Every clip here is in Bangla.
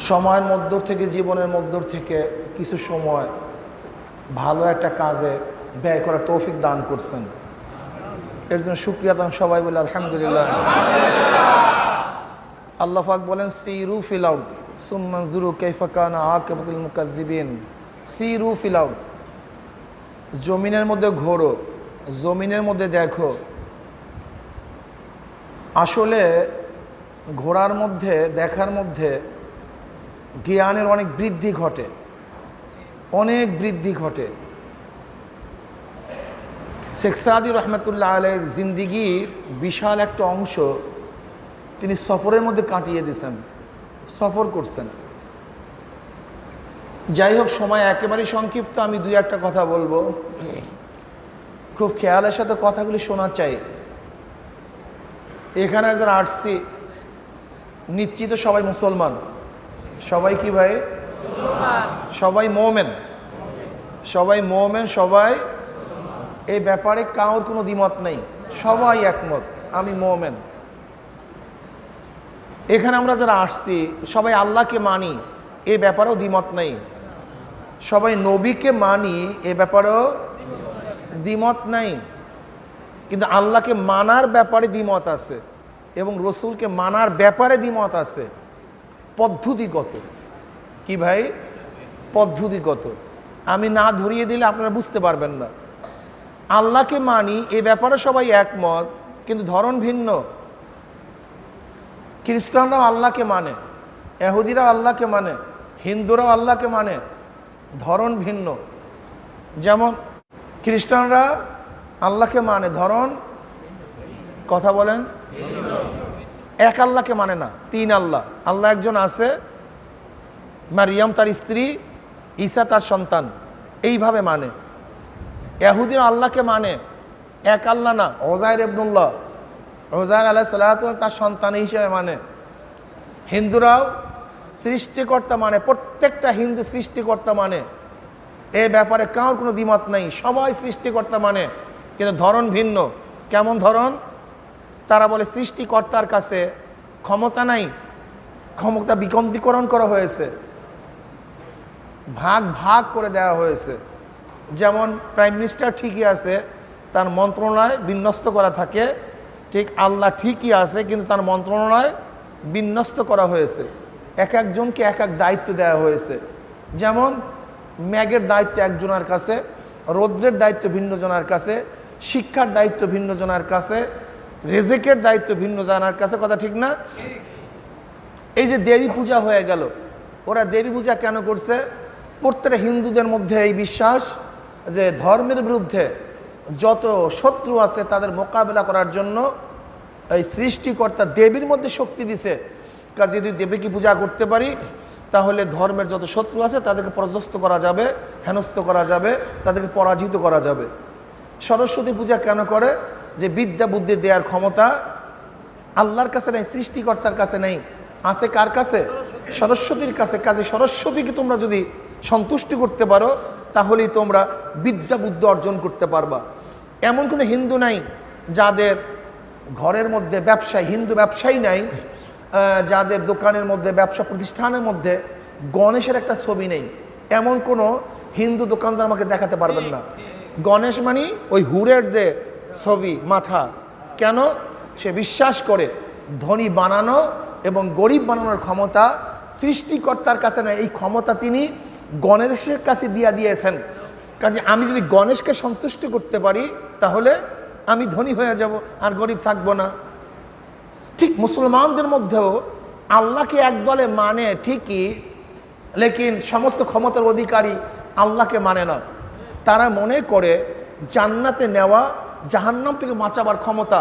সময়ের মধ্য থেকে, জীবনের মধ্য থেকে কিছু সময় ভালো একটা কাজে ব্যয় করার তৌফিক দান করছেন। এর জন্য শুকরিয়া দান সবাই বলে আলহামদুলিল্লাহ। আল্লাহ পাক বলেন সিরু ফিল আরদ সুম্মা যুরু কাইফা কানা আকিবাতুল মুকাজ্জিবিন। সিরু ফিল আরদ, জমিনের মধ্যে ঘোরো, জমিনের মধ্যে দেখো। আসলে ঘোরার মধ্যে, দেখার মধ্যে জ্ঞানের অনেক বৃদ্ধি ঘটে, অনেক বৃদ্ধি ঘটে। শেখ সাদি রহমতুল্লাহ আলাইহির জিন্দিগির বিশাল একটা অংশ তিনি সফরের মধ্যে কাটিয়ে দিয়েছেন, সফর করছেন। যাই হোক, সময় একেবারেই সংক্ষিপ্ত, আমি দুই একটা কথা বলবো, খুব খেয়ালের সাথে কথাগুলি শোনা চাই। এখানে যারা আসছি নিশ্চিত সবাই মুসলমান। সবাই কি ভাই? সবাই মোমেন, সবাই মোমেন, সবাই এই ব্যাপারে কারোর কোনো দ্বিমত নেই, সবাই একমত আমি মোমেন। এখানে আমরা যারা আসছি সবাই আল্লাহকে মানি, এ ব্যাপারেও দ্বিমত নেই। সবাই নবীকে মানি, এ ব্যাপারেও দ্বিমত নাই। কিন্তু আল্লাহকে মানার ব্যাপারে দ্বিমত আছে এবং রসুলকে মানার ব্যাপারে দ্বিমত আছে, পদ্ধতিগত। কি ভাই? পদ্ধতিগত। আমি না ধরিয়ে দিলে আপনারা বুঝতে পারবেন না। আল্লাহকে মানি এ ব্যাপারে সবাই একমত, কিন্তু ধরন ভিন্ন। খ্রিস্টানরাও আল্লাহকে মানে, ইহুদিরাও আল্লাহকে মানে, হিন্দুরাও আল্লাহকে মানে, ধরন ভিন্ন। যেমন খ্রিস্টানরা আল্লাহকে মানে, ধরন, কথা বলেন, এক আল্লাহকে মানে না, তিন আল্লাহ। আল্লাহ একজন আছে, মারিয়াম তার স্ত্রী, ঈসা তার সন্তান, এইভাবে মানে। ইহুদিরা আল্লাহকে মানে এক আল্লাহ না, ওজাইর ইবনুল্লাহ, ওজাইর আলাইহিস সালাতু তার সন্তান হিসেবে মানে। হিন্দুরাও সৃষ্টিকর্তা মানে, প্রত্যেকটা হিন্দু সৃষ্টিকর্তা মানে, এ ব্যাপারে কারোর কোনো দ্বিমত নেই, সবাই সৃষ্টিকর্তা মানে, কিন্তু ধরন ভিন্ন। কেমন ধরন? তারা বলে সৃষ্টিকর্তার কাছে ক্ষমতা নাই, ক্ষমতা বিকেন্দ্রীকরণ করা হয়েছে, ভাগ ভাগ করে দেওয়া হয়েছে। যেমন প্রাইম মিনিস্টার ঠিকই আছে, তার মন্ত্রণালয় বিন্যস্ত করা থাকে, ঠিক আল্লাহ ঠিকই আছে, কিন্তু তার মন্ত্রণালয় বিন্যস্ত করা হয়েছে। এক একজনকে এক এক দায়িত্ব দেওয়া হয়েছে। যেমন ম্যাগের দায়িত্ব একজনের কাছে, রৌদ্রের দায়িত্ব ভিন্ন জনের কাছে, শিক্ষার দায়িত্ব ভিন্ন জনের কাছে, রেজেকের দায়িত্ব ভিন্ন জনের কাছে। কথা ঠিক না? এই যে দেবী পূজা হয়ে গেল, ওরা দেবী পূজা কেন করছে? প্রত্যেকটা হিন্দুদের মধ্যে এই বিশ্বাস যে ধর্মের বিরুদ্ধে যত শত্রু আছে তাদের মোকাবেলা করার জন্য এই সৃষ্টিকর্তা দেবীর মধ্যে শক্তি দিছে। কাজে যদি দেবীকে পূজা করতে পারি তাহলে ধর্মের যত শত্রু আছে তাদেরকে পরাস্ত করা যাবে, হেনস্থ করা যাবে, তাদেরকে পরাজিত করা যাবে। সরস্বতী পূজা কেন করে? যে বিদ্যা বুদ্ধি দেওয়ার ক্ষমতা আল্লাহর কাছে নেই, সৃষ্টিকর্তার কাছে নেই, আছে কার কাছে? সরস্বতীর কাছে। কাজে সরস্বতীকে তোমরা যদি সন্তুষ্টি করতে পারো তাহলেই তোমরা বিদ্যা বুদ্ধি অর্জন করতে পারবা। এমন কোনো হিন্দু নাই যাদের ঘরের মধ্যে ব্যবসায়ী, হিন্দু ব্যবসায়ী নাই যাদের দোকানের মধ্যে, ব্যবসা প্রতিষ্ঠানের মধ্যে গণেশের একটা ছবি নেই। এমন কোনো হিন্দু দোকানদার আমাকে দেখাতে পারবেন না। গণেশ মানে ওই হুরের যে ছবি মাথা। কেন? সে বিশ্বাস করে ধনী বানানো এবং গরিব বানানোর ক্ষমতা সৃষ্টিকর্তার কাছে না, এই ক্ষমতা তিনি গণেশের কাছে দিয়েছেন। কাজে আমি যদি গণেশকে সন্তুষ্ট করতে পারি তাহলে আমি ধনী হয়ে যাব, আর গরিব থাকবো না। ঠিক মুসলমানদের মধ্যেও আল্লাহকে একদলে মানে ঠিকই, লেকিন সমস্ত ক্ষমতার অধিকারী আল্লাহকে মানে না। তারা মনে করে জান্নাতে নেওয়া, জাহান্নাম থেকে বাঁচাবার ক্ষমতা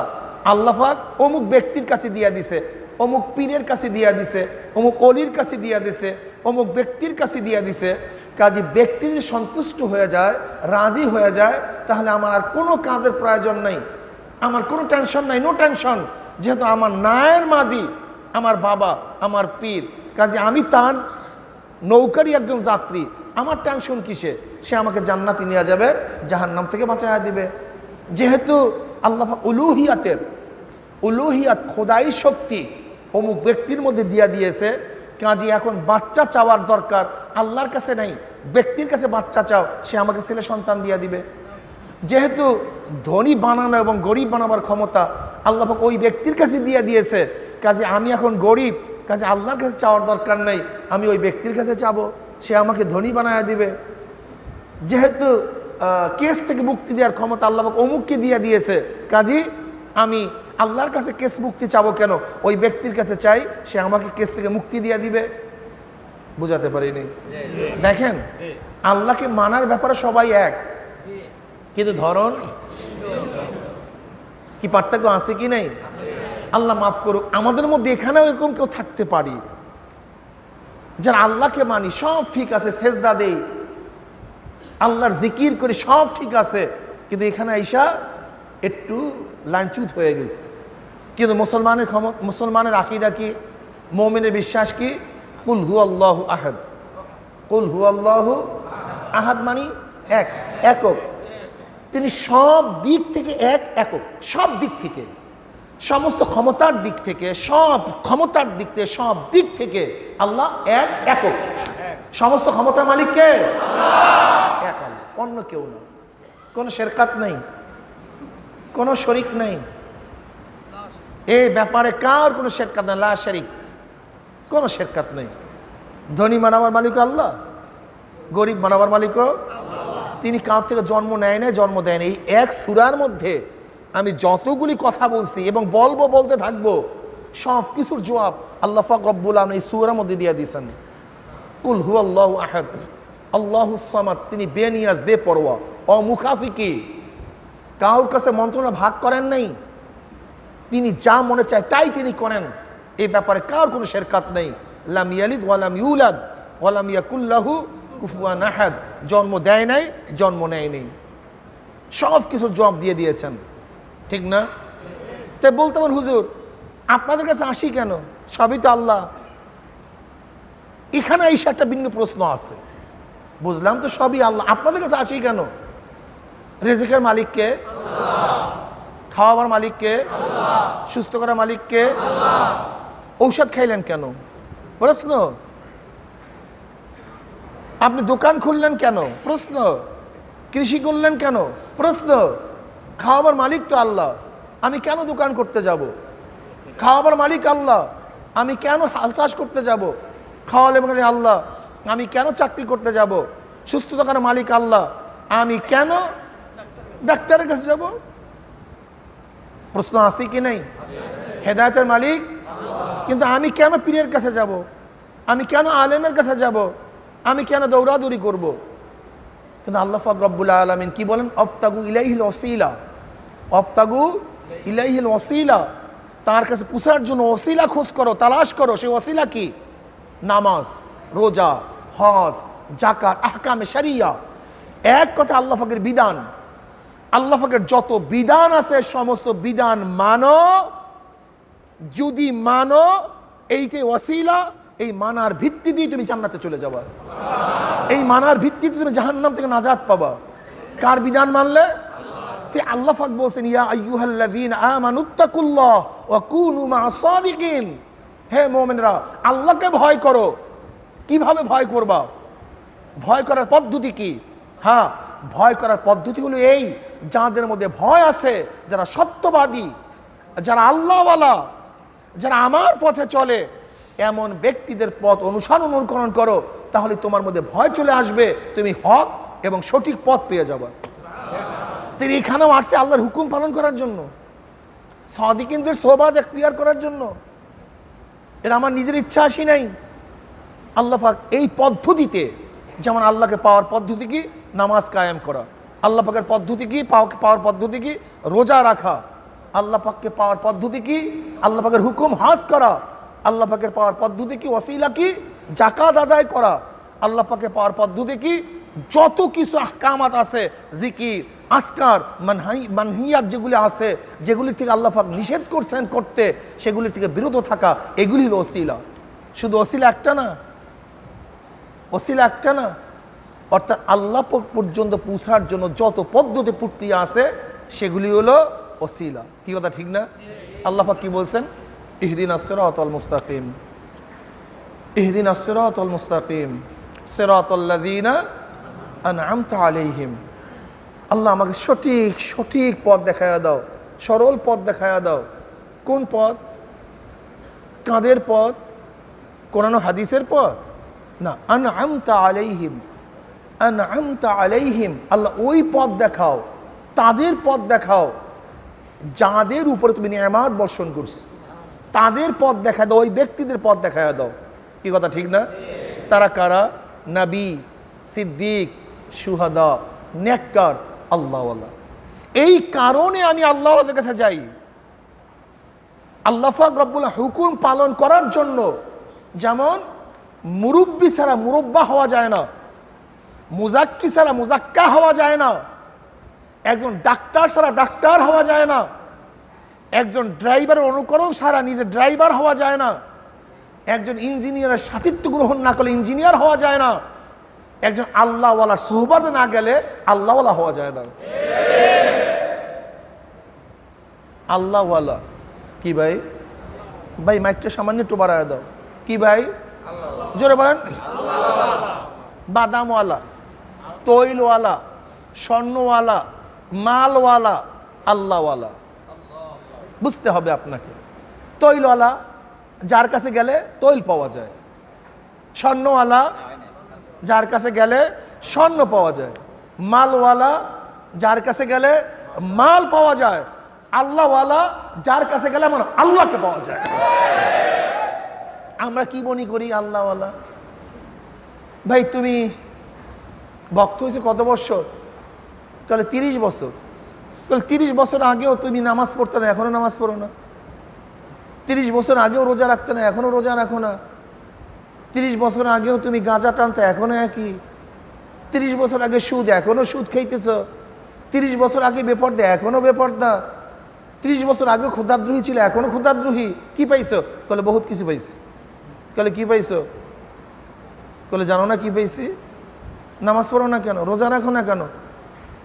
আল্লাহ পাক অমুক ব্যক্তির কাছে দিয়ে দিছে, অমুক পীরের কাছে দিয়ে দিছে, অমুক অলির কাছে দিয়ে দিছে, অমুক ব্যক্তির কাছে দিয়ে দিছে। কাজে ব্যক্তি যদি সন্তুষ্ট হয়ে যায়, রাজি হয়ে যায়, তাহলে আমার আর কোনো কাজের প্রয়োজন নেই, আমার কোনো টেনশন নাই, নো টেনশন। যেহেতু আমার নায়ের মাঝি আমার বাবা, আমার পীর, কাজে আমি তার নৌকারই একজন যাত্রী, আমার টেনশন কিসে? সে আমাকে জান্নাতে নিয়ে যাবে, জাহান্নাম থেকে বাঁচাইয়া দিবে। যেহেতু আল্লাহ উলুহিয়াত, খোদাই শক্তি অমুক ব্যক্তির মধ্যে দিয়া দিয়েছে, কাজী এখন বাচ্চা চাওয়ার দরকার আল্লাহর কাছে নাই, ব্যক্তির কাছে বাচ্চা চাও, সে আমাকে ছেলে সন্তান দিয়ে দিবে। যেহেতু ধনী বানানো এবং গরিব বানাবার ক্ষমতা আল্লাহ পাক ওই ব্যক্তির কাছে দিয়ে দিয়েছে, কাজে আমি এখন গরিব, কাজে আল্লাহর কাছে চাওয়ার দরকার নেই, আমি ওই ব্যক্তির কাছে চাবো, সে আমাকে ধনী বানায় দিবে। যেহেতু কেস থেকে মুক্তি দেওয়ার ক্ষমতা আল্লাহ পাক অমুককে দিয়ে দিয়েছে, কাজী আমি আল্লাহর কাছে কেস মুক্তি চাবো কেন, ওই ব্যক্তির কাছে চাই, সে আমাকে কেস থেকে মুক্তি দিয়ে দিবে। বুঝাতে পারিনি? দেখেন, আল্লাহকে মানার ব্যাপারে সবাই এক, কিন্তু ধরন কি পার্থক্য আছে কি নেই? আল্লাহ মাফ করুক, আমাদের মধ্যে এখানেও এরকম কেউ থাকতে পারি যারা আল্লাহকে মানি, সব ঠিক আছে, সেজদা দেই, আল্লাহর জিকির করি, সব ঠিক আছে, কিন্তু এখানে আইসা একটু লাঞ্চুত হয়ে গেছে। কিন্তু মুসলমানের আকীদা কি, মুমিনের বিশ্বাস কি? কুল হুয়াল্লাহু আহাদ। কুল হুয়াল্লাহু আহাদ মানে এক, একক। তিনি সব দিক থেকে একক, সব দিক থেকে, সমস্ত ক্ষমতার দিক থেকে, সব ক্ষমতার দিক থেকে, সব দিক থেকে আল্লাহ একক। সমস্ত ক্ষমতার মালিক কে? এক আল্লাহ, অন্য কেউ না। কোনো শেরকাত নেই, কোনো শরিক নেই, এই ব্যাপারে কার কোনো শেরকাত নেই, লা শরিক, কোনো শেরকাত নেই। ধনী মানাবার মালিক আল্লাহ, গরিব মানাবার মালিকও তিনি। কার থেকে জন্ম নেয় না, জন্ম দেয় না। এই এক সূরার মধ্যে আমি যতগুলি কথা বলছি এবং বলতে থাকবো, সব কিছুর জবাব আল্লাহ পাক রব্বুল আলামিন এই সূরার মধ্যে দিয়ে দিয়েছেন। কুল হুয়াল্লাহু আহাদ আল্লাহুস সামাদ, তিনি বেনিয়াজ, বেপরোয়া, অমুখাফিকি, কারোর কাছে মন্ত্রণা ভাগ করেন নাই, তিনি যা মনে চায় তাই তিনি করেন, এই ব্যাপারে কার কোনো শেরকাত নেই। লাম ইয়ালিদ ওয়া লাম ইউলাদ ওয়া লাম ইয়াকুল লাহু কুফুয়ান আহাদ, জন্ম দেয় নাই, জন্ম নেয় নেই, সব কিছুর জবাব দিয়ে দিয়েছেন, ঠিক না? তাই বলতে পারেন, হুজুর আপনাদের কাছে আসি কেন, সবই তো আল্লাহ। এখানে এই একটা ভিন্ন প্রশ্ন আছে। বুঝলাম তো সবই আল্লাহ, আপনাদের কাছে আসি কেন? রিজিকের মালিককে, খাওয়াবার মালিককে, সুস্থ করার মালিককে, ঔষধ খাইলেন কেন? প্রশ্ন। আপনি দোকান খুললেন কেন? প্রশ্ন। কৃষি করলেন কেন? প্রশ্ন। খাওয়াবার মালিক তো আল্লাহ, আমি কেন দোকান করতে যাব? খাওয়াবার মালিক আল্লাহ, আমি কেন হাল চাষ করতে যাব? খাওয়ালে মানে আল্লাহ, আমি কেন চাকরি করতে যাব? সুস্থতা করার মালিক আল্লাহ, আমি কেন ডাক্তারের কাছে যাব? প্রশ্ন আছে কি নেই? হেদায়েতের মালিক, কিন্তু আমি কেন পীরের কাছে যাব? আমি কেন আলেমের কাছে যাব? আমি কেন দৌড়াদৌড়ি করব? কিন্তু আল্লাহ পাক রব্বুল আলামিন কি বলেন? অবতাগু ইলাইহিল ওয়াসিলা, অবতাগু ইলাইহিল ওয়াসিলা, তার কাছে পৌঁছার জন্য ওসিলা খোঁজ করো, তালাশ করো। সেই ওসিলা কি? নামাজ, রোজা, হজ, যাকাত, আহকামে শরিয়া। এক কথা আল্লাহ পাকের বিধান, আল্লাহ পাকের যত বিধান আছে সমস্ত বিধান মানো। যদি মানো, এইটাই ওসিলা, এই মানার ভিত্তি দিয়ে তুমি জান্নাতে চলে যাবা, এই মানার ভিত্তিতে তুমি জাহান্নাম থেকে নাজাত পাবা। কার বিধান মানলে? আল্লাহ পাক বলছেন, ইয়া আইয়ুহাল্লাযীনা আমানুত্তাকুল্লাহ ওয়া কুনু মা'আস সাদিকিন, হে মুমিনরা আল্লাহকে ভয় করো। কিভাবে ভয় করবা? ভয় করার পদ্ধতি কি? হ্যাঁ, ভয় করার পদ্ধতি হলো এই, যাদের মধ্যে ভয় আছে, যারা সত্যবাদী, যারা আল্লাহওয়ালা, যারা আমার পথে চলে, এমন ব্যক্তিদের পথ অনুসরণ করো, তাহলে তোমার মধ্যে ভয় চলে আসবে, তুমি হক এবং সঠিক পথ পেয়ে যাবে। তিনি এখানেও আসছে আল্লাহর হুকুম পালন করার জন্য, সাদিকিনদের সোহবত এখতিয়ার করার জন্য। এটা আমার নিজের ইচ্ছা আসি নাই। আল্লাহ পাক এই পদ্ধতিতে, যেমন আল্লাহকে পাওয়ার পদ্ধতি কি? নামাজ কায়েম করা। আল্লাহ পাকের পদ্ধতি কি? পাওয়ার পদ্ধতি কি? রোজা রাখা। আল্লাহ পাককে পাওয়ার পদ্ধতি কি? আল্লাহ পাকের হুকুম হজ করা। আল্লাহ পাকের পাওয়ার পদ্ধতি কি? ওসিলা কি? যাকাত আদায় করা। আল্লাহ পাকের পাওয়ার পদ্ধতি কি? যত কিছু আহকামাত আছে, জিকির, আসকার, মানহিয়াত যেগুলি আছে, যেগুলির থেকে আল্লাহ পাক নিষেধ করছেন করতে, সেগুলির থেকে বিরত থাকা, এগুলি হলো ওসিলা। শুধু ওসিলা একটা না, ওসিলা একটা না, অর্থাৎ আল্লাহ পর্যন্ত পৌঁছার জন্য যত পদ্ধতি প্রক্রিয়া আছে সেগুলি হলো ওসিলা। কি কথা ঠিক না? আল্লাহ পাক কি বলছেন? ইহদিনাস সিরাতাল মুস্তাকিম। ইহদিনাস সিরাতাল মুস্তাকিম সিরাতাল্লাযীনা আনআমতা আলাইহিম। আল্লাহ আমাকে সঠিক সঠিক পথ দেখায়া দাও, সরল পথ দেখায়া দাও। কোন পথ? কাদের পথ? কোরআন ও হাদিসের পথ না, আনআমতা আলাইহিম, আনআমতা আলাইহিম। আল্লাহ ওই পথ দেখাও, তাদের পথ দেখাও যাদের উপরে তুমি নিয়ামত বর্ষণ করছো, তাদের পথ দেখা দাও, ওই ব্যক্তিদের পথ দেখায়া দাও। কি কথা ঠিক না? তারা কারা? নবী, সিদ্দিক, শুহাদা, নেককার, আল্লাহওয়ালা। এই কারণে আমি আল্লাহর কাছে যাই। আল্লাহ পাক রব্বুল হুকুম পালন করার জন্য। যেমন মুরব্বী ছাড়া মুরব্বা হওয়া যায় না, মুজাক্কি ছাড়া মুজাক্কা হওয়া যায় না, একজন ডাক্তার ছাড়া ডাক্তার হওয়া যায় না, একজন ড্রাইভারের অনুকরণ ছাড়া নিজে ড্রাইভার হওয়া যায় না, একজন ইঞ্জিনিয়ারের সাথিত্ব গ্রহণ না করলে ইঞ্জিনিয়ার হওয়া যায় না, একজন আল্লাহওয়ালার সোহবাতে না গেলে আল্লাহওয়ালা হওয়া যায় না। আল্লাহওয়ালা কি ভাই? ভাই মাইকটা সামান্য একটু বাড়ায় দাও। কি ভাই? জোরে বলেন। বাদামওয়ালা, তৈলওয়ালা, স্বর্ণওয়ালা, মালওয়ালা, আল্লাহওয়ালা। বুঝতে হবে আপনাকে। তৈলওয়ালা যার কাছে গেলে তৈল পাওয়া যায়, স্বর্ণওয়ালা যার কাছে গেলে স্বর্ণ পাওয়া যায়, মালওয়ালা যার কাছে গেলে মাল পাওয়া যায়, আল্লাহওয়ালা যার কাছে গেলে আমার আল্লাহকে পাওয়া যায়। আমরা কি মনে করি? আল্লাহওয়ালা। ভাই তুমি ভক্ত হয়েছে কত বছর? তাহলে 30 বছর। তাহলে 30 বছর আগেও তুমি নামাজ পড়তে না, এখনো নামাজ পড়ো না। 30 বছর আগেও রোজা রাখতে না, এখনো রোজা রাখো না। 30 বছর আগেও তুমি গাঁজা টানতে, এখনো একই। 30 বছর আগে সুদ, এখনো সুদ খাইতেছ। 30 বছর আগে বেপর্দা, এখনো বেপর্দা। 30 বছর আগেও ক্ষুধাদ্রোহী ছিল, এখনো ক্ষুধাদ্রোহী। কি পাইছো? বলে বহুত কিছু পাইছি। বলে কি পাইছো? বলে জানো না কি পাইছি? নামাজ পড়ো না কেন? রোজা রাখো না কেন?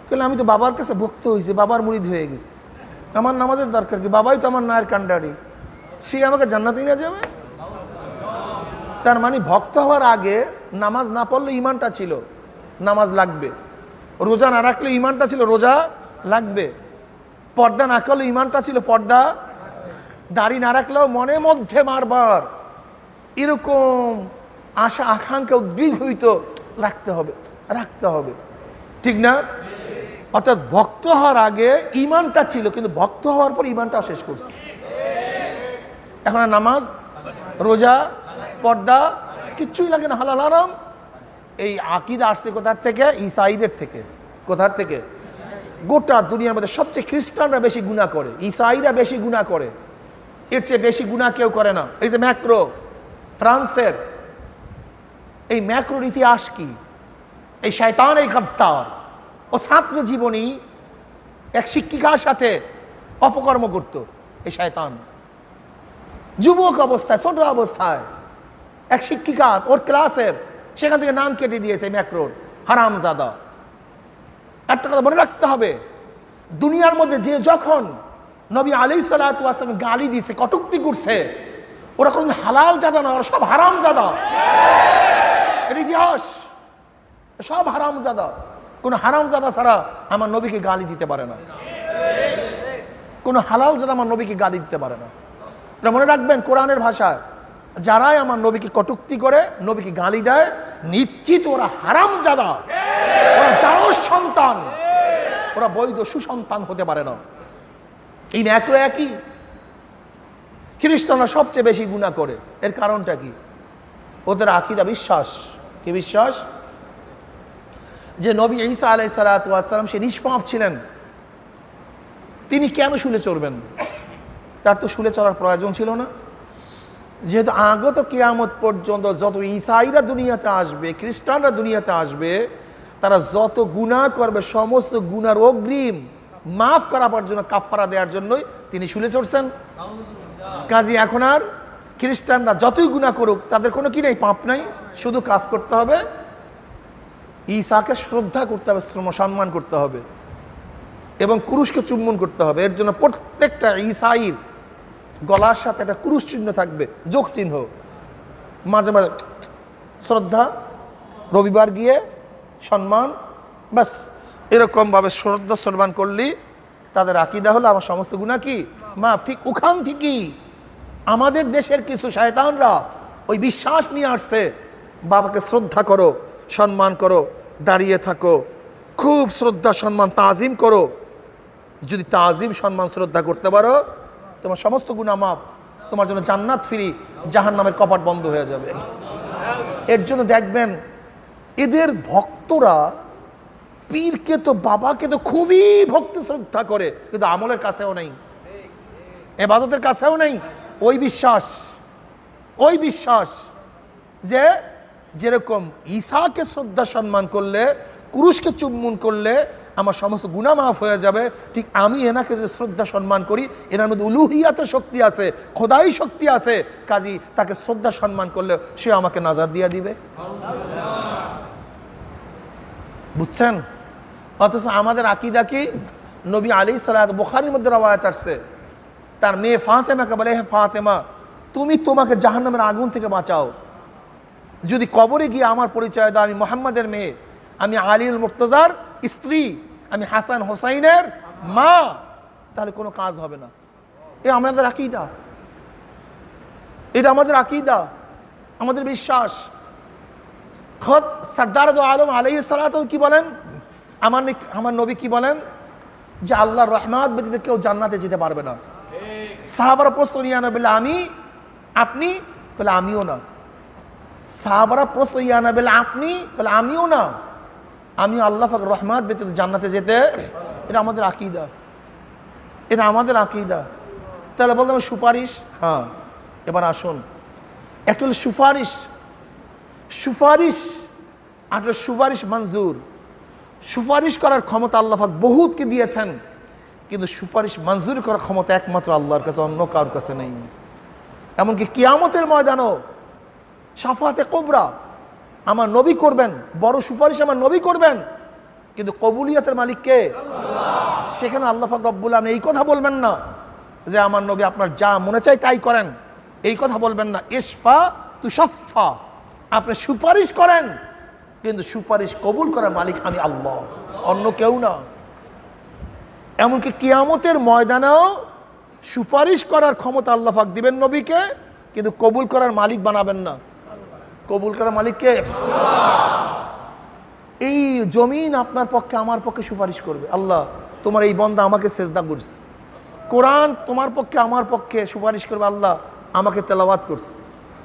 বলে আমি তো বাবার কাছে ভক্ত হয়েছি, বাবার মুরিদ হয়ে গেছি, আমার নামাজের দরকার কি? বাবাই তো আমার নায়ের কান্ডারি, সে আমাকে জান্নাতে নিয়ে যাবে। তার মানে ভক্ত হওয়ার আগে নামাজ না পড়লে ইমানটা ছিল, নামাজ লাগবে। রোজা না রাখলে ইমানটা ছিল, রোজা লাগবে। পর্দা না করলে ইমানটা ছিল, পর্দা। দাড়ি না রাখলেও মনের মধ্যে বারবার এরকম আশা আকাঙ্ক্ষা উদ্গ্রীব হইতো, রাখতে হবে, রাখতে হবে। ঠিক না? অর্থাৎ ভক্ত হওয়ার আগে ইমানটা ছিল, কিন্তু ভক্ত হওয়ার পর ইমানটা শেষ করছে। এখন আর নামাজ, রোজা, পর্দা কিচ্ছুই লাগে না, হালাল হারাম। এই আকীদা আসছে কোথার থেকে? ঈসাইদের থেকে। কোথার থেকে? গোটা দুনিয়ার মধ্যে সবচেয়ে খ্রিস্টানরা বেশি গুনাহ করে, ঈসাইরা বেশি গুনাহ করে, এর চেয়ে বেশি গুনাহ কেউ করে না। এই যে ম্যাক্রো, ফ্রান্সের এই ম্যাক্রোর ইতিহাস কি? এই শয়তান, এই গাদ্দার, ও ছাত্র জীবনী এক শিক্ষিকার সাথে অপকর্ম করত। এই শয়তান যুবক অবস্থায়, ছোট অবস্থায় এক শিক্ষিকা ওর ক্লাসের, সেখান থেকে নাম কেটে দিয়েছে ম্যাক্রোর, হারামজাদা। একটা কথা মনে রাখতে হবে, দুনিয়ার মধ্যে যে যখন নবী আলাইহিস সালাতু ওয়াস সালাম গালি দিয়েছে, কটূক্তি করছে, ওরা কোন হালাল জাদা না, ওরা সব হারামজাদা। এর ইতিহাস, সব হারামজাদা। কোন হারামজাদা ছাড়া আমার নবীকে গালি দিতে পারে না, কোন হালাল জাদা আমার নবীকে গালি দিতে পারে না। মনে রাখবেন, কোরআনের ভাষায় যারাই আমার নবীকে কটূক্তি করে, নবীকে গালি দেয়, নিশ্চিত ওরা হারামজাদা, ওরা জারজ সন্তান, ওরা বৈধ সুসন্তান হতে পারে না। এই ম্যাক্রো একই। খ্রিস্টানরা সবচেয়ে বেশি গুনাহ করে, এর কারণটা কি? ওদের আকীদা, বিশ্বাস। কি বিশ্বাস? যে নবী ঈসা আলাইহিস সালাতু ওয়াস সালাম সে নিষ্পাপ ছিলেন, তিনি কেন শুলে চড়বেন? তার তো শুলে চলার প্রয়োজন ছিল না। যেহেতু আগত কিয়ামত পর্যন্ত যত ঈসাইরা দুনিয়াতে আসবে, খ্রিস্টানরা দুনিয়াতে আসবে, তারা যত গুনাহ করবে, সমস্ত গুনার অগ্রিম মাফ করাবার জন্য, কাফারা দেওয়ার জন্যই তিনি শুলে চড়ছেন। কাজী এখন আর খ্রিস্টানরা যতই গুনাহ করুক, তাদের কোনো কি নেই, পাপ নাই, শুধু কাজ করতে হবে, ঈসাকে শ্রদ্ধা করতে হবে, সম্মান করতে হবে এবং ক্রুশকে চুম্বন করতে হবে। এর জন্য প্রত্যেকটা ঈসাইর গলার সাথে একটা ক্রুশ চিহ্ন থাকবে, যোগ চিহ্ন। মাঝে মাঝে শ্রদ্ধা, রবিবার গিয়ে সম্মান, বাস এরকমভাবে শ্রদ্ধা সম্মান করলি তাদের আকীদা হলো আমার সমস্ত গুনাহ কি মাফ। ঠিক ওখান থেকেই আমাদের দেশের কিছু শয়তানরা ওই বিশ্বাস নিয়ে আসছে, বাবাকে শ্রদ্ধা করো, সম্মান করো, দাঁড়িয়ে থাকো, খুব শ্রদ্ধা সম্মান তাজিম করো। যদি তাজিম সম্মান শ্রদ্ধা করতে পারো তোমার সমস্ত গুনাহ মাফ, তোমার জন্য জান্নাত ফ্রি, জাহান্নামের কপাট বন্ধ হয়ে যাবে। এর জন্য দেখবেন এদের ভক্তরা পীরকে তো বাবাকে তো খুবই ভক্তি শ্রদ্ধা করে, কিন্তু আমলের কাছেও নেই, ইবাদতের কাছেও নেই ওই বিশ্বাস যে যেরকম ঈসাকে শ্রদ্ধা সম্মান করলে, কুরুশকে চুম্বন করলে আমার সমস্ত গুনাহ মাফ হয়ে যাবে, ঠিক আমি এনাকে যে শ্রদ্ধা সম্মান করি এনার মধ্যে উলুহিয়াতের শক্তি আছে, খোদাই শক্তি আছে, কাজী তাকে শ্রদ্ধা সম্মান করলে সে আমাকে নাজাত দিয়ে দিবে। বুঝছেন? অথচ আমাদের আকীদা কি? নবী আলাইহিস সালাত, বুখারীর মধ্যে রওয়ায়াত আসছে, তার মেয়ে ফাতেমাকে বলে, হে ফাতেমা, তুমি তোমাকে জাহান্নামের আগুন থেকে বাঁচাও। যদি কবরে গিয়ে আমার পরিচয় দাও আমি মুহাম্মাদের মেয়ে, আমি আলীউল মুর্তজার স্ত্রী, আমি হাসান হোসাইনের মা, তাহলে কোনো কাজ হবে না। এ আমাদের আকীদা, এটা আমাদের আকীদা, আমাদের বিশ্বাস। খোদ সরদার দো আলম আলাইহিস সালাত কি বলেন? আমার নবী কি বলেন? যে আল্লাহর রহমত ব্যতীত কেউ জান্নাতে যেতে পারবে না। সাহাবারা প্রশ্ন ইয়া নবিল্লাহ, আমি, আপনি? বলে আমিও না। সাহাবারা প্রশ্ন ইয়া নবিল্লাহ, আপনি? বলে আমিও না, আমি আল্লাহ পাক রহমত ব্যতীত জান্নাতে যেতে। এটা আমাদের আকীদা, এটা আমাদের আকীদা। তাহলে বললাম সুপারিশ, হ্যাঁ। এবার আসুন, একটা হলো সুপারিশ, আর সুপারিশ মঞ্জুর। সুপারিশ করার ক্ষমতা আল্লাহ পাক বহুতকে দিয়েছেন, কিন্তু সুপারিশ মঞ্জুর করার ক্ষমতা একমাত্র আল্লাহর কাছে, অন্য কারোর কাছে নেই। এমনকি কিয়ামতের ময়দানও শাফাতে কুবরা আমার নবী করবেন, বড় সুপারিশ আমার নবী করবেন, কিন্তু কবুলিয়তের মালিক কে? সেখানে আল্লাহ পাক রব্বুল আলামিন এই কথা বলবেন না যে আমার নবী আপনার যা মনে চাই তাই করেন, এই কথা বলবেন না। ইশফা তুশাফা, আপনি সুপারিশ করেন, কিন্তু সুপারিশ কবুল করার মালিক আমি আল্লাহ, অন্য কেউ না। এমনকি কিয়ামতের ময়দানেও সুপারিশ করার ক্ষমতা আল্লাহ পাক দিবেন নবীকে, কিন্তু কবুল করার মালিক বানাবেন না। কবুল করার মালিককে? এই জমিন আপনার পক্ষে আমার পক্ষে সুপারিশ করবে, আল্লাহ তোমার এই বান্দা আমাকে সেজদা করছে। কোরআন তোমার পক্ষে আমার পক্ষে সুপারিশ করবে, আল্লাহ আমাকে তেলাওয়াত করছে।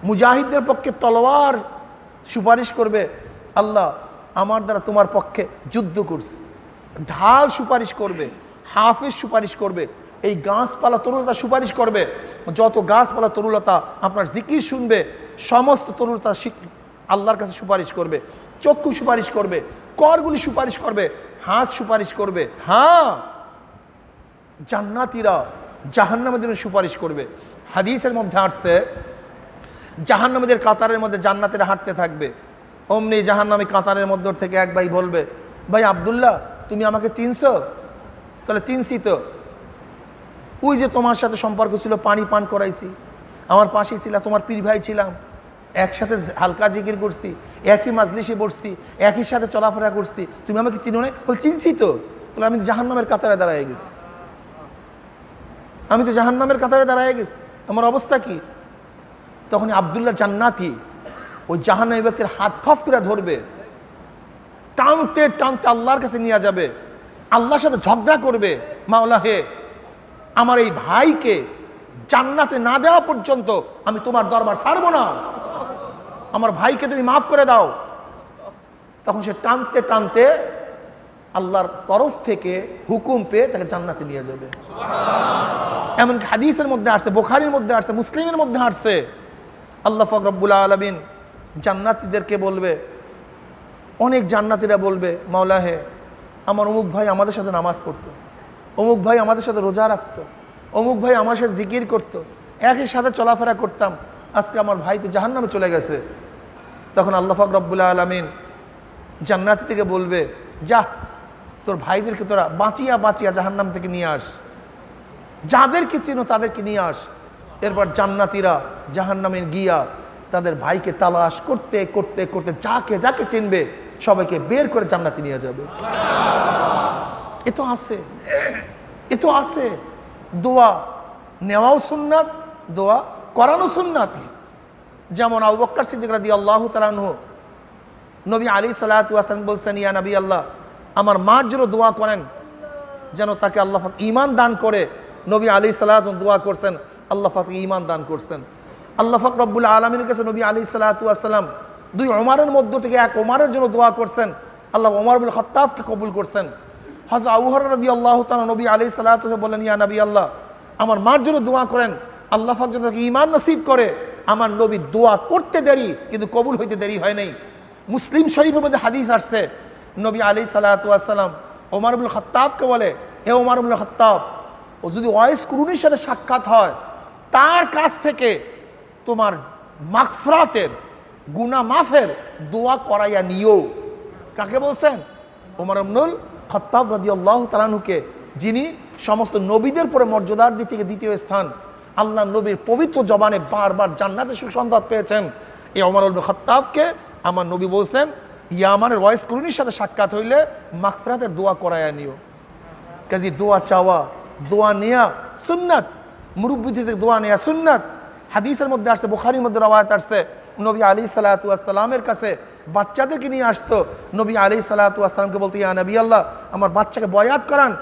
মুজাহিদদের পক্ষে তলোয়ার সুপারিশ করবে, আল্লাহ আমার দ্বারা তোমার পক্ষে যুদ্ধ করছে। ঢাল সুপারিশ করবে, হাফেজ সুপারিশ করবে, এই গাছপালা তরুলতা সুপারিশ করবে। যত গাছপালা তরুলতা আপনার জিকির শুনবে, সমস্ত তরুলতা আল্লাহর কাছে সুপারিশ করবে। চক্ষু সুপারিশ করবে, করগুলি সুপারিশ করবে, হাত সুপারিশ করবে। হ্যাঁ, জান্নাতীরা জাহান্নামীদের সুপারিশ করবে। হাদিসের মধ্যে আসছে জাহান্নামীদের কাতারের মধ্যে জান্নাতীরা হাঁটতে থাকবে, অমনি জাহান্নামী কাতারের মধ্যে থেকে এক ভাই বলবে, ভাই আব্দুল্লাহ তুমি আমাকে চিনছো? তাহলে চিনছি তো, ওই যে তোমার সাথে সম্পর্ক ছিল, পানি পান করাইছি, আমার পাশেই ছিলাম, তোমার পীর ভাই ছিলাম, একসাথে হালকা জিকির করছি, একই মাজলিসে বসছি, একই সাথে চলাফেরা করছি, তুমি আমাকে চিনো না? বলে চিনছি তো। বলে আমি জাহান্নামের কাতারে দাঁড়ায় গেছি, আমি তো জাহান্নামের কাতারে দাঁড়ায় গেছি, আমার অবস্থা কি? তখন আব্দুল্লাহ জান্নাতি ওই জাহান্নামী ব্যক্তির হাত খফ করে ধরবে, টানতে টানতে আল্লাহর কাছে নিয়ে যাবে, আল্লাহর সাথে ঝগড়া করবে, মাওলা হে আমার এই ভাইকে জান্নাতে না দেওয়া পর্যন্ত আমি তোমার দরবার ছাড়বো না, আমার ভাইকে তুমি মাফ করে দাও। তখন সে টানতে টানতে আল্লাহর তরফ থেকে হুকুম পেয়ে তাকে জান্নাতে নিয়ে যাবে। এমনকি হাদিসের মধ্যে আসছে, বুখারীর মধ্যে আসছে, মুসলিমের মধ্যে আসছে, আল্লাহ পাক রব্বুল আলামিন জান্নাতীদেরকে বলবে, অনেক জান্নাতীরা বলবে, মাওলা হে আমার অমুক ভাই আমাদের সাথে নামাজ পড়তো, অমুক ভাই আমাদের সাথে রোজা রাখতো, অমুক ভাই আমার সাথে জিকির করতো, একই সাথে চলাফেরা করতাম, আজকে আমার ভাই তো জাহান্নামে চলে গেছে। তখন আল্লাহ পাক রব্বুল আলামিন জান্নাতি থেকে বলবে, যা তোর ভাইদেরকে তোরা বাঁচিয়া বাঁচিয়া জাহান্নাম থেকে নিয়ে আস, যাদেরকে চিনো তাদেরকে নিয়ে আস। এরপর জান্নাতীরা জাহান্নামে গিয়া তাদের ভাইকে তালাশ করতে করতে করতে যাকে যাকে চিনবে সবাইকে বের করে জান্নাতে নিয়ে যাবে। এ তো আছে, এ তো আছে। দোয়া নেওয়াও সুন্নাত, দোয়া করানো সুন্নাত। যেমন আবু বকর সিদ্দিক রাদিয়াল্লাহু তাআলা আনহু, নবী আলাইহিস সালাতু ওয়াস সালাম বলছেন, ইয়া নবী আল্লাহ, আমার মার জন্য দোয়া করেন যেন তাকে আল্লাহ পাক ঈমান দান করে। নবী আলাইহিস সালাতু দোয়া করছেন, আল্লাহ পাক ঈমান দান করছেন। আল্লাহ পাক রব্বুল আলামিনের কাছে নবী আলাইহিস সালাতু ওয়াস সালাম দুই ওমরের মধ্য থেকে এক ওমরের জন্য দোয়া করছেন, আল্লাহ ওমর ইবনে খাত্তাবকে কবুল করছেন। হযরত আবু হুরায়রা রাদিয়াল্লাহু তাআলা নবী আলাইহিস সালাতু ওয়াস সালাম বললেন, ইয়া নবী আল্লাহ, আমার মার জন্য দোয়া করেন, আল্লাহ পাক যেন তাকে ঈমান নসিব করে। আমার নবী দোয়া করতে দেরি কিন্তু কবুল হইতে দেরি হয় নাই। মুসলিম শরীফের মধ্যে হাদিস আসছে, নবী আলাইহিস সালাতু ওয়াস সালাম ওমর ইবনে খাত্তাবকে বলে, হে ওমর ইবনে খাত্তাব, ও যদি ওয়াইস কুরুনির সাথে সাক্ষাৎ হয় তার কাছ থেকে তোমার মাগফিরাতের গুনাহ মাফের দোয়া করাইয়া নিও। কাকে বলছেন? ওমর ইবনুল খাত্তাব রাদিয়াল্লাহু তাআলা আনহুকে, যিনি সমস্ত নবীদের পরে মর্যাদার দিক থেকে দ্বিতীয় স্থান, আল্লাহ নবীর পবিত্র জবানে বারবার জান্নাতে সুসংবাদ পেয়েছেন। এই ওমর ইবনুল খাত্তাবকে আমার নবী বলছেন, ইয়ামানের ওয়াইস কুরুনির সাথে সাক্ষাৎ হইলে মাগফিরাতের দোয়া করাইয়া নিও। কাজী দোয়া চাওয়া, দোয়া নেয়া সুন্নাত, মুরব্বি থেকে দোয়া নেয়া সুন্নাত। হাদিসের মধ্যে আসছে, বুখারীর মধ্যে রওয়ায়াত আসছে, নবী আলাইহিস সালাতু ওয়াস সালামের কাছে বাচ্চাদেরকে নিয়ে আসতো। নবী আলাইহিস সালাতু ওয়াস সালামকে বলতো, ইয়া নবী আল্লাহ, আমার বাচ্চাকে বয়াত করান।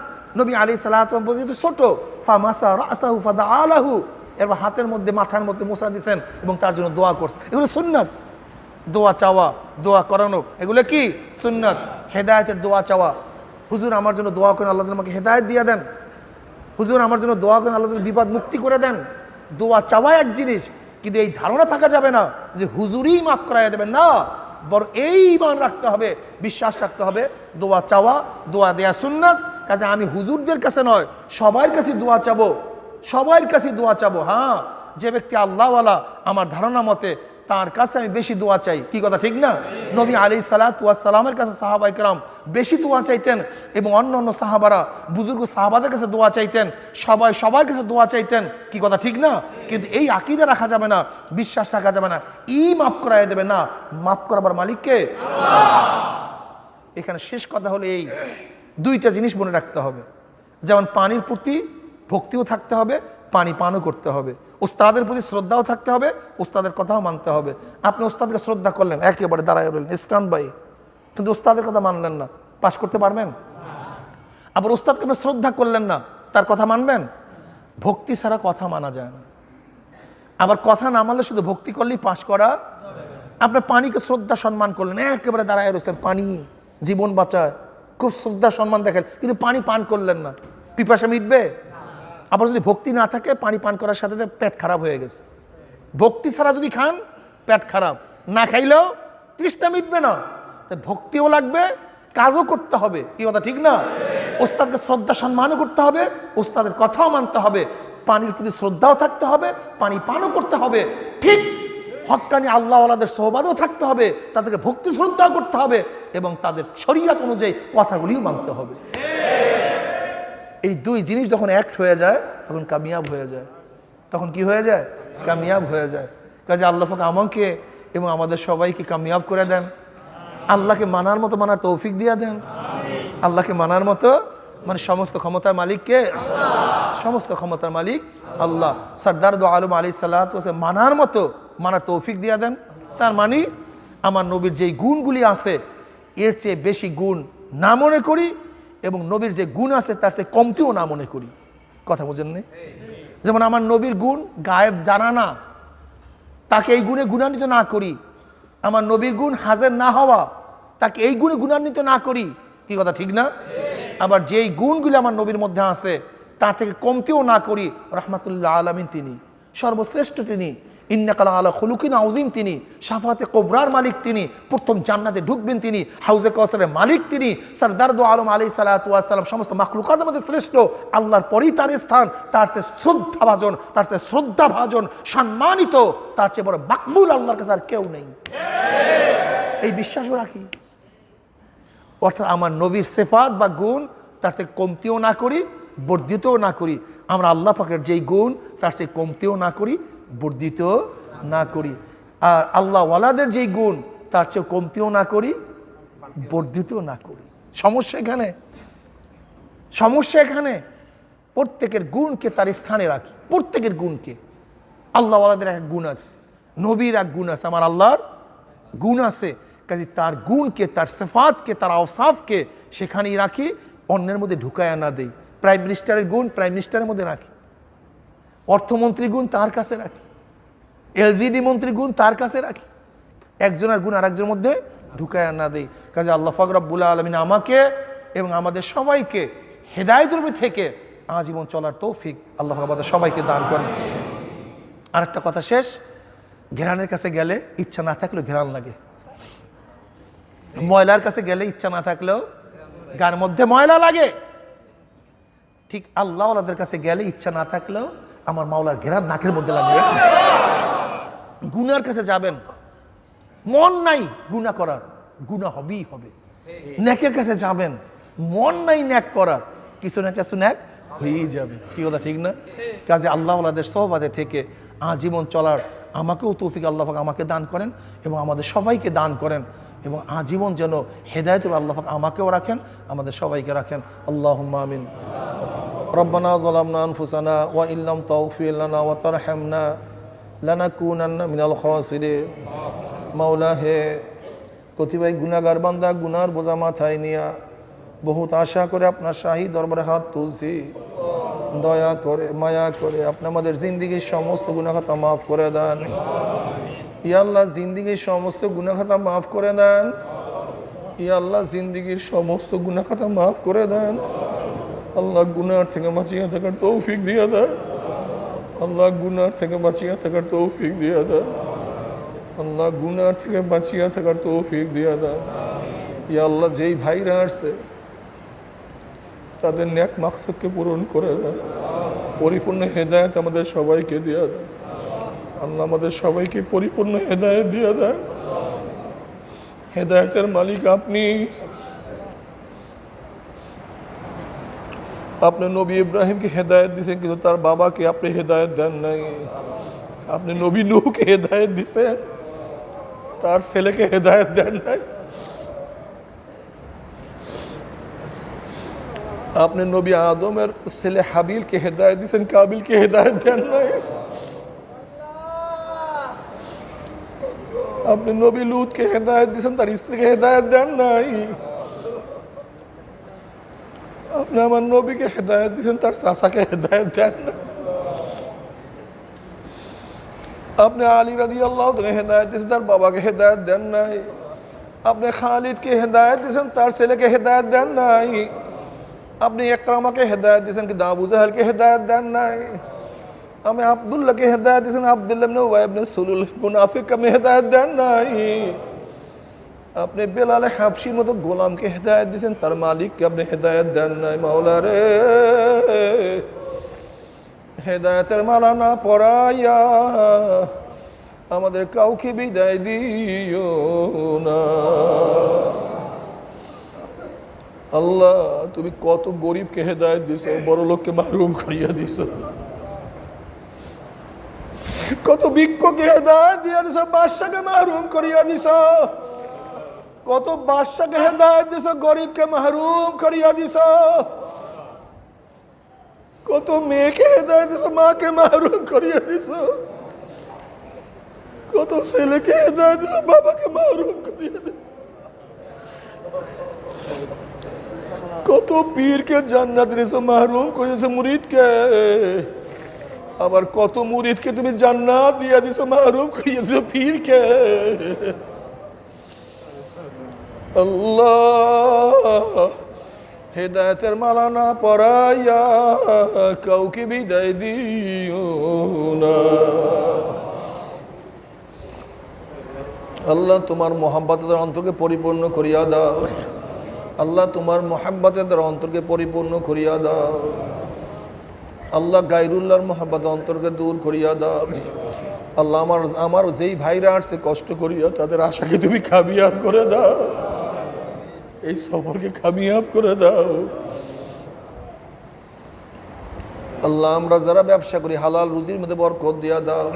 নবী আলাইহিস সালাতু ওয়াস সালাম বলতো, ছোট, ফামাসা রাসাহু ফাদাআ লাহু, এরপর হাতের মধ্যে মাথার মধ্যে মোছা দিয়েছেন এবং তার জন্য দোয়া করছে। এগুলো সুন্নাত। দোয়া চাওয়া, দোয়া করানো, এগুলো কি সুন্নাত। হেদায়েতের দোয়া চাওয়া, হুজুর আমার জন্য দোয়া করেন, আল্লাহ যেন আমাকে হেদায়েত দিয়ে দেন। হুজুর আমার জন্য দোয়া করেন, আল্লাহ যেন বিপদ মুক্তি করে দেন। দোয়া চাওয়া এক জিনিস, কিন্তু এই ধারণা থাকা যাবে না যে হুজুরই মাফ করাইয়া দেবেন, না, বরং এই ঈমান রাখতে হবে, বিশ্বাস রাখতে হবে। দোয়া চাওয়া, দোয়া দেয়া সুন্নাত। কাজে আমি হুজুরদের কাছে নয়, সবার কাছে দোয়া চাবো, সবার কাছে দোয়া চাবো। হ্যাঁ, যে ব্যক্তি আল্লাহওয়ালা আমার ধারণা মতে তার কাছে আমি বেশি দোয়া চাই। কি কথা ঠিক না? নবী আলাইহিস সালাতু ওয়াস সালামের কাছে সাহাবায়ে কেরাম বেশি দোয়া চাইতেন এবং অন্য অন্য সাহাবারা, বুজুর্গ সাহাবাদের কাছে দোয়া চাইতেন, সবাই সবার কাছে দোয়া চাইতেন। কি কথা ঠিক না? কিন্তু এই আকীদা রাখা যাবে না, বিশ্বাস রাখা যাবে না মাফ করাইয়া দেবে না, মাফ করাবার মালিক কে? আল্লাহ। এখানে শেষ কথা হলো এই দুইটা জিনিস মনে রাখতে হবে। যেমন পানির প্রতি ভক্তিও থাকতে হবে, পানি পানও করতে হবে। ওস্তাদের প্রতি শ্রদ্ধাও থাকতে হবে, ওস্তাদের কথাও মানতে হবে। আপনি ওস্তাদকে শ্রদ্ধা করলেন, একেবারে দাঁড়ায় রইলেন স্ট্যান্ড বাই, কিন্তু ওস্তাদের কথা মানলেন না, পাশ করতে পারবেন? আবার ওস্তাদকে আপনি শ্রদ্ধা করলেন না, তার কথা মানবেন? ভক্তি ছাড়া কথা মানা যায় না। আবার কথা না মানলে শুধু ভক্তি করলেই পাশ করা। আপনার পানিকে শ্রদ্ধা সম্মান করলেন, একেবারে দাঁড়ায় রয়েছেন, পানি জীবন বাঁচায়, খুব শ্রদ্ধা সম্মান দেখেন, কিন্তু পানি পান করলেন না, পিপাসা মিটবে? আবার যদি ভক্তি না থাকে, পানি পান করার সাথে সাথে পেট খারাপ হয়ে গেছে। ভক্তি ছাড়া যদি খান, পেট খারাপ, না খাইলেও তৃষ্ণা মিটবে না। তাই ভক্তিও লাগবে, কাজও করতে হবে। কি কথা ঠিক না? ওস্তাদকে শ্রদ্ধা সম্মানও করতে হবে, ওস্তাদের কথাও মানতে হবে, পানির প্রতি শ্রদ্ধাও থাকতে হবে, পানি পানও করতে হবে। ঠিক হক্কানি আল্লাহওয়ালাদের সোহবাদও থাকতে হবে, তাদেরকে ভক্তি শ্রদ্ধাও করতে হবে এবং তাদের শরীয়ত অনুযায়ী কথাগুলিও মানতে হবে। এই দুই জিনিস যখন অ্যাক্ট হয়ে যায় তখন কামিয়াব হয়ে যায়। তখন কি হয়ে যায়? কামিয়াব হয়ে যায়। কাজে আল্লাহ পাক আমাকে এবং আমাদের সবাইকে কামিয়াব করে দেন। আল্লাহকে মানার মতো মানার তৌফিক দিয়ে দেন। আল্লাহকে মানার মতো, মানে সমস্ত ক্ষমতার মালিককে, সমস্ত ক্ষমতার মালিক আল্লাহ। সরদার দো আলম আলাইহিস সালাতু ওয়াস সালাম মানার মতো মানার তৌফিক দিয়ে দেন। তার মানে আমার নবীর যেই গুণগুলি আছে এর চেয়ে বেশি গুণ না মনে করি এবং নবীর যে গুণ আছে তার চেয়ে কমতিও না মনে করি। কথা বুঝেন না? যেমন আমার নবীর গুণ গায়েব জানা না, তাকে এই গুণে গুণান্বিত না করি। আমার নবীর গুণ হাজির না হওয়া, তাকে এই গুণে গুণান্বিত না করি। কি কথা ঠিক না? আবার যেই গুণগুলি আমার নবীর মধ্যে আছে তার থেকে কমতিও না করি। রাহমাতুল্লাহ আলামিন তিনি, সর্বশ্রেষ্ঠ তিনি, ইন্নাকা আলা খুলুকিন আযীম তিনি, শাফাতে কুবরার মালিক তিনি, প্রথম জান্নাতে ঢুকবেন তিনি, হাউজে কাউসারের মালিক তিনি, সরদার দো আলম আলাইহিস সালাতু ওয়াস সালাম সমস্ত মাখলুকাতের মধ্যে শ্রেষ্ঠ, আল্লাহর পরেই তার স্থান, তার চেয়ে শ্রদ্ধাভাজন, তার চেয়ে শ্রদ্ধাভাজন, সম্মানিত, তার চেয়ে বড় মাকবুল আল্লাহর কাছে আর কেউ নেই। এই বিশ্বাসও রাখি। অর্থাৎ আমার নবীর সিফাত বা গুণ তার থেকে কমতিও না করি, বর্ধিতও না করি। আমরা আল্লাহ পাকের যেই গুণ তার চেয়ে কমতিও না করি, বর্ধিত না করি। আর আল্লাহ ওয়ালাদের যেই গুণ তার চেয়ে কমতিও না করি, বর্ধিতও না করি। সমস্যা এখানে, সমস্যা এখানে প্রত্যেকের গুণকে তার স্থানে রাখি। প্রত্যেকের গুণকে, আল্লাহ ওয়ালাদের এক গুণ আছে, নবীর এক গুণ আছে, আমার আল্লাহর গুণ আছে, কাজে তার গুণকে, তার সিফাতকে, তার আওসাফকে সেখানেই রাখি, অন্যের মধ্যে ঢুকায়া না দেই। প্রাইম মিনিস্টারের গুণ প্রাইম মিনিস্টারের মধ্যে রাখি, অর্থমন্ত্রীর গুণ তার কাছে রাখি, এলজিডি মন্ত্রীর গুণ তার কাছে রাখি, একজনের গুণ আর একজনের মধ্যে ঢুকায়া না দেই। কাজে আল্লাহ পাক রব্বুল আলামিন আমাকে এবং আমাদের সবাইকে হেদায়েতের উপর থেকে আজীবন চলার তৌফিক আল্লাহ পাক আমাদের সবাইকে দান করেন। আর একটা কথা শেষ, ঘেরানের কাছে গেলে ইচ্ছা না থাকলেও ঘেরান লাগে, ময়লার কাছে গেলে ইচ্ছা না থাকলেও গার মধ্যে ময়লা লাগে। ঠিক আল্লাহ ওয়ালাদের কাছে গেলে ইচ্ছা না থাকলেও আমার মাওলার ঘেরান নাকের মধ্যে লাগে। গুনার কাছে যাবেন, মন নাই গুনাহ করার, গুনাহ হবেই হবে। নেকের কাছে যাবেন, মন নাই ন্যাক করার, কিছু না কিছু ন্যাক হয়েই যাবে। কি কথা ঠিক না? কাজে আল্লাহ ওয়ালাদের সোহবাতে থেকে আজীবন চলার আমাকেও তৌফিক আল্লাহ পাক আমাকে দান করেন এবং আমাদের সবাইকে দান করেন, এবং আজীবন যেন হেদায়েতুল আল্লাহ পাক আমাকেও রাখেন, আমাদের সবাইকে রাখেন। আল্লাহুম্মা আমিন। রব্বানা যালামনা আনফুসানা ওয়া ইল্লাম তাগফির লানা ওয়া তারহামনা লানাকুনান্না মিনাল খাসিরিন। মাওলা হে, কতিপয় গুনাহগার বান্দা গুনার বোঝা মাথায় নিয়া বহুত আশা করে আপনার শাহী দরবারে হাত তুলছি, দয়া করে মায়া করে আপনি আমাদের জিন্দেগির সমস্ত গুনাহ খাতা মাফ করে দেন। ইয়া আল্লাহ, জিন্দেগির সমস্ত গুনাহ খাতা মাফ করে দেন। ইয়া আল্লাহ, জিন্দেগির সমস্ত গুনাহ খাতা মাফ করে দেন। আল্লাহ, গুনার থেকে বাঁচিয়ে থাকার তৌফিক দিয়ে দেন। আল্লাহ, গুনার থেকে বাঁচিয়ে থাকার তৌফিক দিয়ে দেন। আল্লাহ, গুনার থেকে বাঁচিয়ে থাকার তৌফিক দিয়ে দেন। ইয়া আল্লাহ, যেই ভাইরা আসছে তাদের নেক মাকসাদকে পূরণ করে দেন, পরিপূর্ণ হেদায়েত আমাদের সবাইকে দিয়ে দেন। আল্লাহ, আমাদের সবাইকে পরিপূর্ণ হেদায়েত দিয়ে দেন। হেদায়েতের মালিক আপনি। আপনি নবী ইব্রাহিমকে হেদায়েত দিয়েছেন, কিন্তু তার বাবাকে আপনি হেদায়েত দেন নাই। আপনি নবী নূহকে হেদায়েত দিয়েছেন, তার ছেলেকে হেদায়েত দেন নাই। আপনি নবী আদমের ছেলে হাবিলকে হেদায়েত দিয়েছেন, কাবিলকে হেদায়েত দেন নাই। আপনি নবী লূতকে হেদায়েত দিয়েছেন, তার স্ত্রীকে হেদায়েত দেন নাই। আপনি আমার নবীকে হেদায়েত দিয়েছেন, তার চাচাকে হেদায়েত দেন না। আপনি আলী রাদিয়াল্লাহু তাআলা হেদায়েত দিয়েছেন, তার বাবাকে হেদায়েত দেন নাই। আপনি খালিদকে হেদায়েত দিয়েছেন, তার ছেলেকে হেদায়েত দেন নাই। আপনি ইকরামাকে হেদায়েত দিয়েছেন, কিন্তু আবু জাহেলকে হেদায়েত দেন নাই। আমি আব্দুল্লাহকে হেদায়েত দিয়েছেন, আব্দুল্লাহ ইবনে উবাই ইবনে সুলুল মুনাফিককে আপনি হেদায়েত দেন নাই। আপনি বেলাল হাবশির মতো গোলামকে হেদায়েত দিয়েছেন, তার মালিককে আপনি হেদায়েত দেন নাই। মাওলা রে, হেদায়েতের মালা না পরাইয়া আমাদের কাউকে বিদায় দিও না। আল্লাহ, তুমি কত গরিবকে হেদায়েত দিছো, বড় লোককে মাহরুম করিয়া দিছো। কত ভিক্ষুককে হেদায়েত দিয়া দিছো, বাদশাকে মাহরুম করিয়া দিছো। কত বাদশাকে হেদায়েত দিছো, গরিবকে মাহরুম করিয়া দিছো। কত মেয়েকে হেদায়েত দিছো, মাকে মাহরুম করিয়া দিছো। কত ছেলেকে হেদায়েত দিছো, বাবাকে মাহরুম করিয়া দিছো। কত পীরকে জান্নাত দিছো, মাহরুম করে দিছো মুরিদকে। আবার কত মুরিদকে তুমি জান্নাত দিয়া দিছো, মাহরুম করিয়া দিছো পীরকে। আল্লাহ, হেদায়েতের মালা না পরাইয়া কাউকে বিদায় দিও না। আল্লাহ, তোমার মোহাব্বতের অন্তরকে পরিপূর্ণ করিয়া দাও। আল্লাহ, তোমার মোহাব্বতের অন্তরকে পরিপূর্ণ করিয়া দাও। আল্লাহ, গায়রুল্লাহর মোহাব্বত অন্তরকে দূর করিয়া দাও। আল্লাহ, আমার যেই ভাইরা আসছে কষ্ট করিয়া তাদের আশাকে তুমি কামিয়াব করে দাও, এই সফরকে কামিয়াব করে দাও। আল্লাহ, আমরা যারা ব্যবসা করি হালাল রুজির মধ্যে বরকত দিয়া দাও।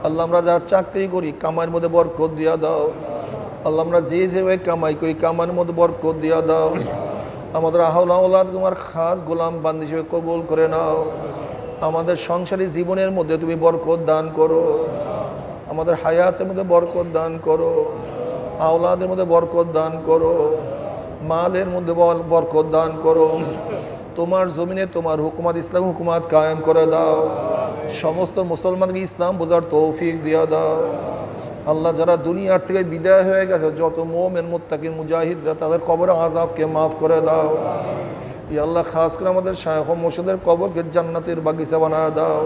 আল্লাহ আমরা যারা চাকরি করি কামাইয়ের মধ্যে বরকত দিয়া দাও। আল্লাহ আমরা যে যেভাবে কামাই করি কামাইয়ের মধ্যে বরকত দিয়া দাও। আমাদের আহলা ওলাদ তোমার খাস গোলাম বান্দি হিসেবে কবুল করে নাও। আমাদের সংসারী জীবনের মধ্যে তুমি বরকত দান করো। আমাদের হায়াতের মধ্যে বরকত দান করো। আওলাদের মধ্যে বরকত দান করো। মালের মধ্যে বরকত দান করো। তোমার জমিনে তোমার হুকুমাত ইসলাম হুকুমাত কায়েম করে দাও। সমস্ত মুসলমানকে ইসলাম বোঝার তৌফিক দিয়া দাও। আল্লাহ যারা দুনিয়ার থেকে বিদায় হয়ে গেছে যত মুমিন মুত্তাকিন মুজাহিদরা তাদের কবর আযাবকে মাফ করে দাও। ইয়া আল্লাহ খাস করে আমাদের শায়খ মুর্শিদের কবরকে জান্নাতের বাগিচা বানায় দাও।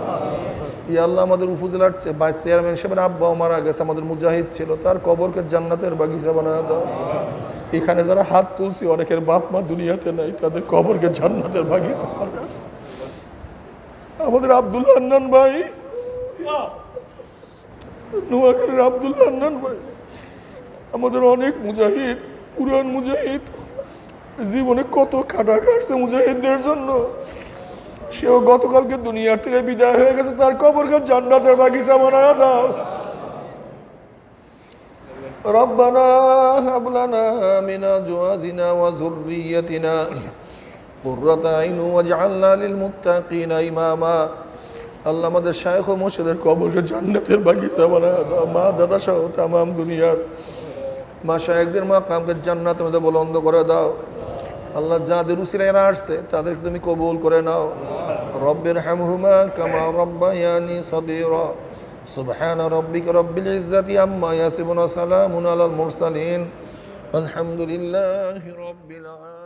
ইয়া আল্লাহ আমাদের উপজেলার ভাইস চেয়ারম্যান সাহেবের আব্বাও মারা গেছে, আমাদের মুজাহিদ ছিল, তার কবরকে জান্নাতের বাগিচা বানায় দাও। এখানে যারা হাত তুলছি অনেকের বাপ মা দুনিয়াতে নাই, তাদের কবরকে জান্নাতের বাগিচা বানায় দাও। আমাদের আব্দুল হান্নান ভাই, নোয়াখালীর আব্দুল হান্নান ভাই, আমাদের অনেক মুজাহিদ, পুরান মুজাহিদ, জীবনে কত খাটা কাটছে মুজাহিদদের জন্য। সেও গতকালকে দুনিয়ার থেকে বিদায় হয়ে গেছে, তার কবরকে জান্নাতের বাগিচা বানায় দাও। রব্বানা হাব লানা মিন আজওয়াজিনা ওয়া যুররিয়্যাতিনা কুররাতা আইনুন ওয়াজআলনা লিল মুত্তাকিনা ইমামা। আল্লাহ আমাদের শায়খ ও মুর্শিদের কবরকে জান্নাতের বাগিচা বানায় দাও। মা দাদা সহ তামাম দুনিয়ার মাশায়েখদের মাকামকে জান্নাতের মধ্যে বুলন্দ করে দাও। আল্লাহ যাদের উসিলায় আসছে তাদেরকে তুমি কবুল করে নাও। রব্বির হামহুমা কামা রব্বায়ানি সগীরা। সুবহানা রাব্বিকা রাব্বিল ইজ্জাতি আম্মা ইয়াসিফুন ওয়া সালামুন আলাল মুরসালিন আলহামদুলিল্লাহি রাব্বিল আলামিন।